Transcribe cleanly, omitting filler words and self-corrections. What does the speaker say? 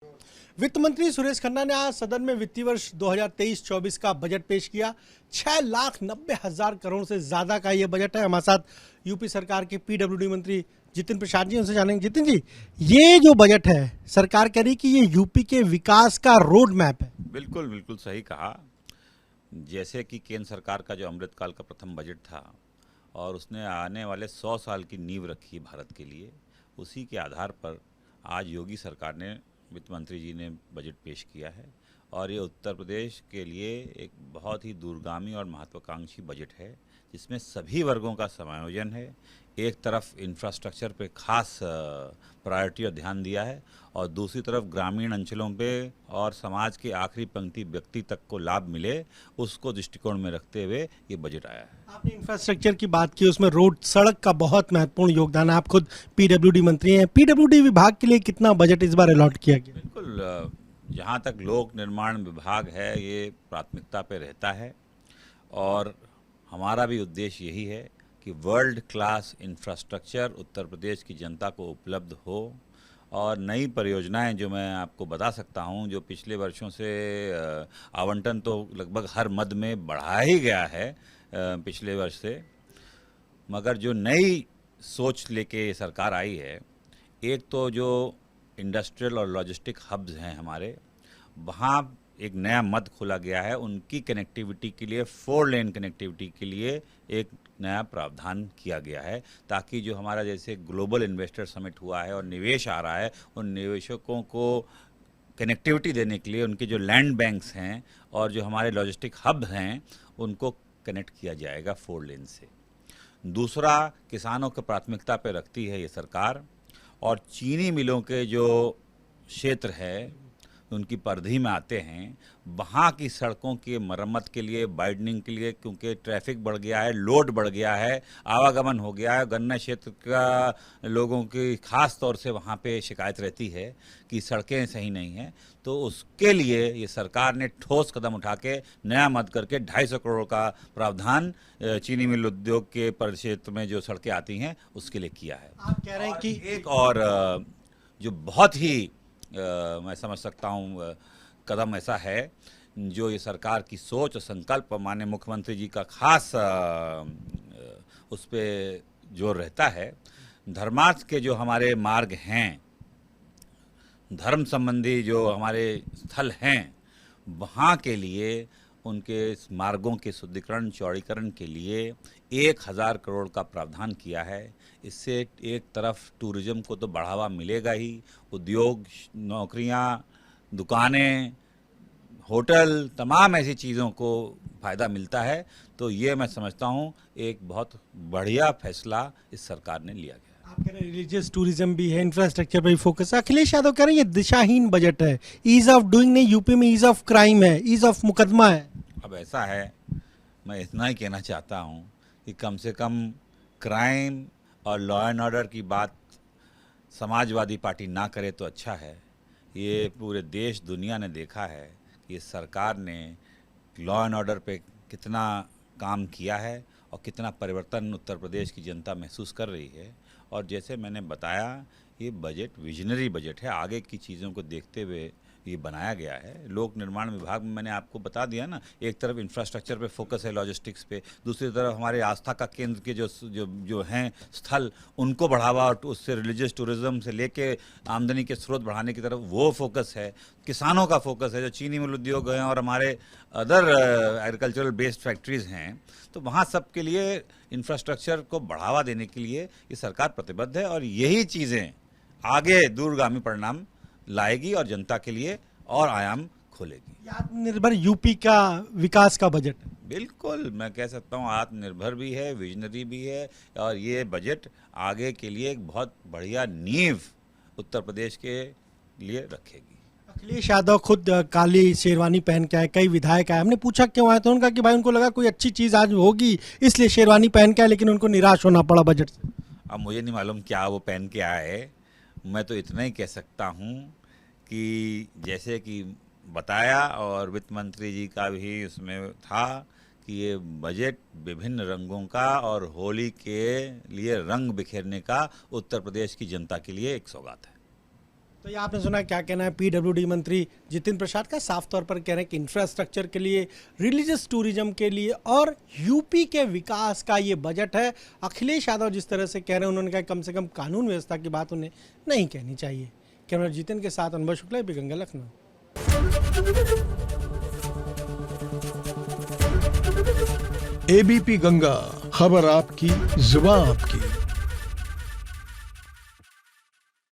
वित्त मंत्री सुरेश खन्ना ने आज सदन में वित्तीय वर्ष 2023-24 का बजट पेश किया। 6,90,000 करोड़ से ज्यादा का यह बजट है। हमारे साथ यूपी सरकार के पीडब्ल्यूडी मंत्री जितिन प्रसाद जी, उनसे जानेंगे। जितिन जी, ये जो बजट है, सरकार कह रही कि ये यूपी के विकास का रोड मैप है। बिल्कुल बिल्कुल सही कहा। जैसे कि केंद्र सरकार का जो अमृतकाल का प्रथम बजट था और उसने आने वाले 100 साल की नींव रखी भारत के लिए, उसी के आधार पर आज योगी सरकार ने, वित्त मंत्री जी ने बजट पेश किया है। और ये उत्तर प्रदेश के लिए एक बहुत ही दूरगामी और महत्वाकांक्षी बजट है, जिसमें सभी वर्गों का समायोजन है। एक तरफ इंफ्रास्ट्रक्चर पे खास प्रायोरिटी और ध्यान दिया है, और दूसरी तरफ ग्रामीण अंचलों पे और समाज के आखिरी पंक्ति व्यक्ति तक को लाभ मिले, उसको दृष्टिकोण में रखते हुए ये बजट आया है। आपने इंफ्रास्ट्रक्चर की बात की, उसमें रोड सड़क का बहुत महत्वपूर्ण योगदान है। आप खुद पीडब्ल्यूडी मंत्री हैं। पीडब्ल्यूडी विभाग के लिए कितना बजट इस बार अलॉट किया गया? बिल्कुल, जहाँ तक लोक निर्माण विभाग है, ये प्राथमिकता पे रहता है, और हमारा भी उद्देश्य यही है कि world class infrastructure Uttar Pradesh की जनता को उपलब्ध हो। और नई परियोजनाएं जो मैं आपको बता सकता हूं, जो पिछले वर्षों से आवंटन तो लगभग हर मद में बढ़ा ही गया है पिछले वर्ष से, मगर जो नई सोच लेके सरकार आई है, एक तो जो इंडस्ट्रियल और लॉजिस्टिक हब्स हैं हमारे, वहाँ एक नया मद खोला गया है। उनकी कनेक्टिविटी के लिए, 4 लेन कनेक्टिविटी के लिए एक नया प्रावधान किया गया है, ताकि जो हमारा जैसे ग्लोबल इन्वेस्टर समिट हुआ है और निवेश आ रहा है, उन निवेशकों को कनेक्टिविटी देने के लिए उनके जो लैंड बैंक्स हैं और जो हमारे लॉजिस्टिक हब हैं, उनको कनेक्ट किया जाएगा 4 लेन से। दूसरा, किसानों को प्राथमिकता पे रखती है ये सरकार, और चीनी मिलों के जो क्षेत्र है उनकी परिधि में आते हैं, वहाँ की सड़कों की मरम्मत के लिए, वाइडनिंग के लिए, क्योंकि ट्रैफिक बढ़ गया है, लोड बढ़ गया है, आवागमन हो गया है। गन्ना क्षेत्र का लोगों की खास तौर से वहाँ पे शिकायत रहती है कि सड़कें सही नहीं हैं, तो उसके लिए ये सरकार ने ठोस कदम उठा के नया मद करके 250 करोड़ का प्रावधान चीनी मिल उद्योग के परिक्षेत्र में जो सड़कें आती हैं उसके लिए किया है। आप कह रहे हैं कि एक और जो बहुत ही मैं समझ सकता हूँ कदम ऐसा है, जो ये सरकार की सोच और संकल्प माननीय मुख्यमंत्री जी का खास उस पर जोर रहता है। धर्मार्थ के जो हमारे मार्ग हैं, धर्म संबंधी जो हमारे स्थल हैं, वहाँ के लिए उनके मार्गों के शुद्धिकरण, चौड़ीकरण के लिए 1,000 करोड़ का प्रावधान किया है। इससे एक तरफ टूरिज्म को तो बढ़ावा मिलेगा ही, उद्योग, नौकरियां, दुकानें, होटल, तमाम ऐसी चीज़ों को फ़ायदा मिलता है। तो ये मैं समझता हूँ एक बहुत बढ़िया फैसला इस सरकार ने लिया गया। आप कह रहे हैं रिलीजियस टूरिज्म भी है, इंफ्रास्ट्रक्चर पर भी फोकस है। अखिलेश यादव कह रहे हैं ये दिशाहीन बजट है। ईज ऑफ डूइंग नहीं, यूपी में ईज ऑफ क्राइम है, ईज ऑफ मुकदमा है। अब ऐसा है, मैं इतना ही कहना चाहता हूँ कि कम से कम क्राइम और लॉ एंड ऑर्डर की बात समाजवादी पार्टी ना करे तो अच्छा है। ये पूरे देश दुनिया ने देखा है कि इस सरकार ने लॉ एंड ऑर्डर पे कितना काम किया है और कितना परिवर्तन उत्तर प्रदेश की जनता महसूस कर रही है। और जैसे मैंने बताया, ये बजट विजनरी बजट है, आगे की चीज़ों को देखते हुए ये बनाया गया है। लोक निर्माण विभाग में मैंने आपको बता दिया ना, एक तरफ इंफ्रास्ट्रक्चर पे फोकस है, लॉजिस्टिक्स पे, दूसरी तरफ हमारे आस्था का केंद्र के जो जो जो हैं स्थल, उनको बढ़ावा, और उससे रिलीजियस टूरिज्म से लेके आमदनी के स्रोत बढ़ाने की तरफ वो फोकस है। किसानों का फोकस है, जो चीनी मिल उद्योग हैं और हमारे अदर एग्रीकल्चरल बेस्ड फैक्ट्रीज हैं, तो वहाँ सब के लिए इंफ्रास्ट्रक्चर को बढ़ावा देने के लिए ये सरकार प्रतिबद्ध है, और यही चीज़ें आगे दूरगामी परिणाम लाएगी और जनता के लिए और आयाम खोलेगी। आत्मनिर्भर यूपी का विकास का बजट है। बिल्कुल, मैं कह सकता हूँ आत्मनिर्भर भी है, विजनरी भी है, और ये बजट आगे के लिए एक बहुत बढ़िया नींव उत्तर प्रदेश के लिए रखेगी। अखिलेश यादव खुद काली शेरवानी पहन के आए, कई विधायक आए। हमने पूछा क्यों आए, तो उन्होंने कहा कि भाई उनको लगा कोई अच्छी चीज़ आज होगी इसलिए शेरवानी पहन के आए, लेकिन उनको निराश होना पड़ा बजट से। अब मुझे नहीं मालूम क्या वो पहन के आए, मैं तो इतना ही कह सकता हूँ कि जैसे कि बताया, और वित्त मंत्री जी का भी उसमें था कि ये बजट विभिन्न रंगों का और होली के लिए रंग बिखेरने का उत्तर प्रदेश की जनता के लिए एक सौगात है। तो ये आपने सुना, क्या कहना है पीडब्ल्यूडी मंत्री जितिन प्रसाद का। साफ तौर पर कह रहे हैं कि इंफ्रास्ट्रक्चर के लिए, रिलीजियस टूरिज्म के लिए और यूपी के विकास का ये बजट है। अखिलेश यादव जिस तरह से कह रहे हैं, उन्होंने कहा कम से कम कानून व्यवस्था की बात उन्हें नहीं कहनी चाहिए। कैमरा जितिन के साथ अनुभव शुक्ला, एबीपी गंगा, लखनऊ। एबीपी गंगा, खबर आपकी, जुबान आपकी।